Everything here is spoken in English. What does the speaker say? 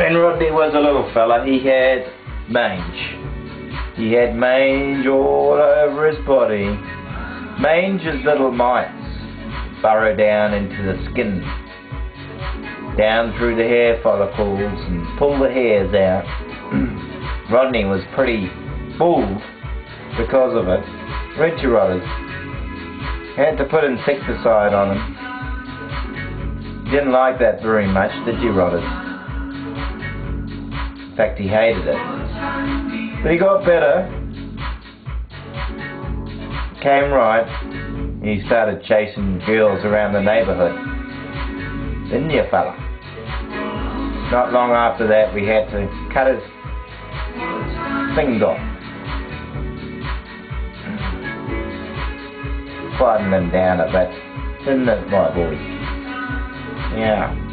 When Rodney was a little fella, he had mange. He had mange all over his body. Mange is little mites burrow down into the skin, down through the hair follicles and pull the hairs out. Rodney was pretty bald because of it. Red rotters. Had to put insecticide on him. Didn't like that very much, did you, Rotters? In fact, he hated it. But he got better. Came right. He started chasing girls around the neighbourhood. Didn't you, fella? Not long after that, we had to cut his things off. Quieting him down a bit, didn't it, my boy? Yeah.